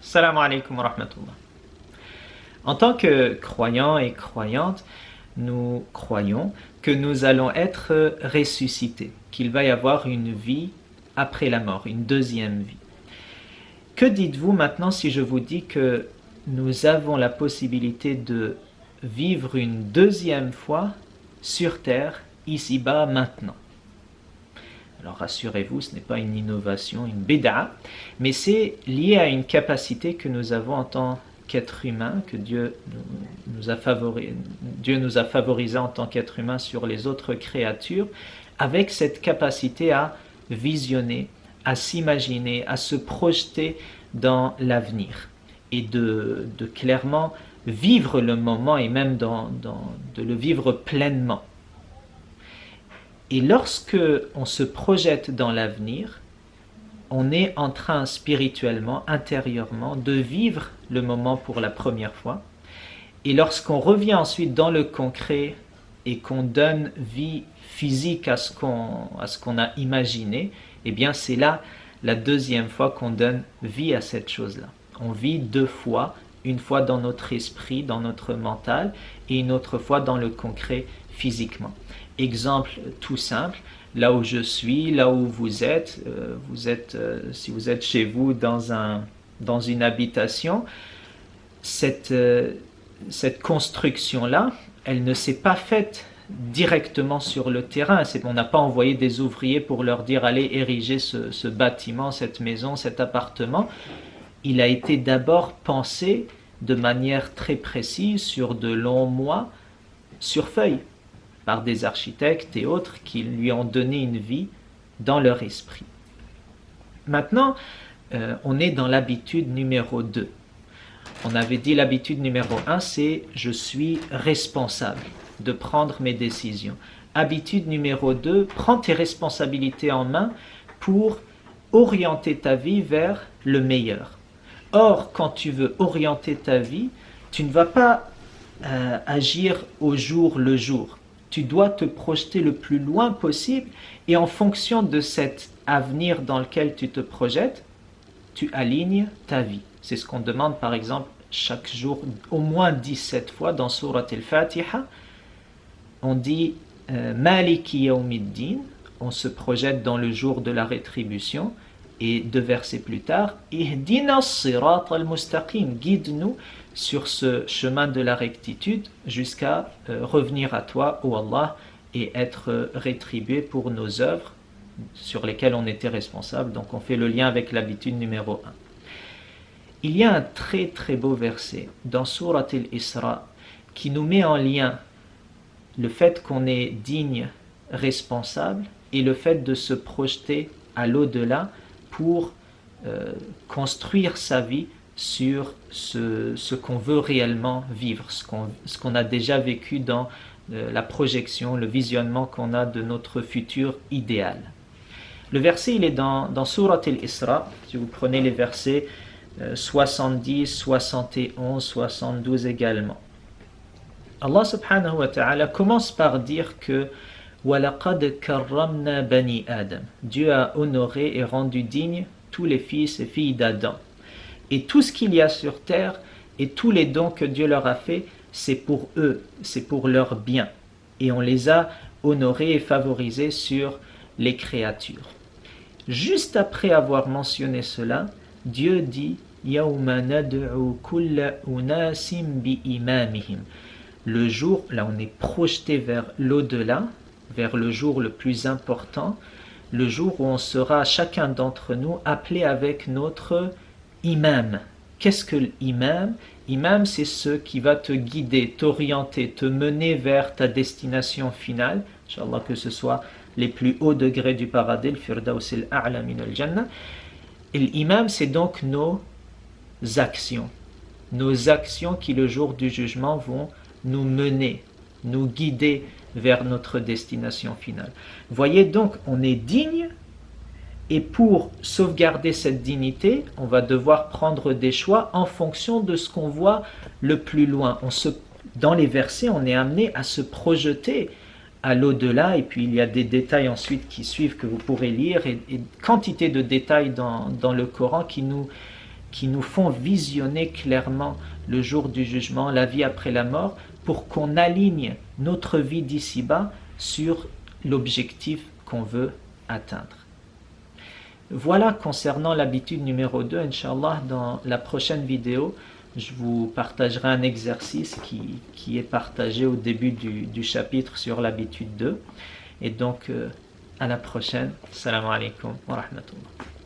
Salam alaikum wa rahmatullah. En tant que croyants et croyantes, nous croyons que nous allons être ressuscités, qu'il va y avoir une vie après la mort, une deuxième vie. Que dites-vous maintenant si je vous dis que nous avons la possibilité de vivre une deuxième fois sur Terre, ici-bas, maintenant? Alors rassurez-vous, ce n'est pas une innovation, une bid'a, mais c'est lié à une capacité que nous avons en tant qu'être humain, que Dieu nous a favorisé en tant qu'être humain sur les autres créatures, avec cette capacité à visionner, à s'imaginer, à se projeter dans l'avenir et de clairement vivre le moment et même de le vivre pleinement. Et lorsque on se projette dans l'avenir, on est en train spirituellement, intérieurement, de vivre le moment pour la première fois. Et lorsqu'on revient ensuite dans le concret et qu'on donne vie physique à ce qu'on a imaginé, eh bien c'est là la deuxième fois qu'on donne vie à cette chose-là. On vit deux fois, une fois dans notre esprit, dans notre mental, et une autre fois dans le concret physiquement. Exemple tout simple, là où je suis, là où vous êtes, si vous êtes chez vous dans une habitation, cette construction-là, elle ne s'est pas faite directement sur le terrain. On n'a pas envoyé des ouvriers pour leur dire allez ériger ce bâtiment, cette maison, cet appartement. Il a été d'abord pensé de manière très précise sur de longs mois sur feuille par des architectes et autres qui lui ont donné une vie dans leur esprit. Maintenant, on est dans l'habitude numéro 2. On avait dit l'habitude numéro 1, c'est je suis responsable de prendre mes décisions. Habitude numéro 2, prends tes responsabilités en main pour orienter ta vie vers le meilleur. Or, quand tu veux orienter ta vie, tu ne vas pas agir au jour le jour. Tu dois te projeter le plus loin possible et en fonction de cet avenir dans lequel tu te projettes, tu alignes ta vie. C'est ce qu'on demande par exemple chaque jour, au moins 17 fois dans Surat al-Fatiha. On dit Maliki yawmiddin, on se projette dans le jour de la rétribution. Et 2 versets plus tard, Ihdina as-sirat al-mustaqim, guide-nous sur ce chemin de la rectitude jusqu'à revenir à toi, ô Allah, et être rétribué pour nos œuvres sur lesquelles on était responsable. Donc on fait le lien avec l'habitude numéro 1. Il y a un très très beau verset dans Surat al-Isra qui nous met en lien le fait qu'on est digne, responsable, et le fait de se projeter à l'au-delà pour construire sa vie sur ce qu'on veut réellement vivre, ce qu'on a déjà vécu dans la projection, le visionnement qu'on a de notre futur idéal. Le verset, il est dans Surat al-Isra, si vous prenez les versets 70, 71, 72 également. Allah subhanahu wa ta'ala commence par dire que وَلَقَدْ كَرَّمْنَا بَنِي آدَمَ. Dieu a honoré et rendu digne tous les fils et filles d'Adam. Et tout ce qu'il y a sur terre et tous les dons que Dieu leur a fait, c'est pour eux, c'est pour leur bien. Et on les a honorés et favorisés sur les créatures. Juste après avoir mentionné cela, Dieu dit يَوْمَ نَدْعُ كُلَّ أُنَاسٍ بِإِمَامِهِمْ. Le jour, là on est projeté vers l'au-delà, vers le jour le plus important, le jour où on sera chacun d'entre nous appelé avec notre imam. Qu'est-ce que l'imam? Imam, c'est ce qui va te guider, t'orienter, te mener vers ta destination finale. Inch'Allah, que ce soit les plus hauts degrés du paradis, le firdaus al-a'la min al-jannah. Et l'imam, c'est donc nos actions. Nos actions qui, le jour du jugement, vont nous mener, nous guider vers notre destination finale. Voyez donc, on est digne et pour sauvegarder cette dignité, on va devoir prendre des choix en fonction de ce qu'on voit le plus loin. Dans les versets, on est amené à se projeter à l'au-delà et puis il y a des détails ensuite qui suivent que vous pourrez lire et quantité de détails dans le Coran qui nous qui nous font visionner clairement le jour du jugement, la vie après la mort, pour qu'on aligne notre vie d'ici-bas sur l'objectif qu'on veut atteindre. Voilà concernant l'habitude numéro 2, Inch'Allah, dans la prochaine vidéo, je vous partagerai un exercice qui est partagé au début du chapitre sur l'habitude 2. Et donc, à la prochaine. Assalamu alaikum wa rahmatullah.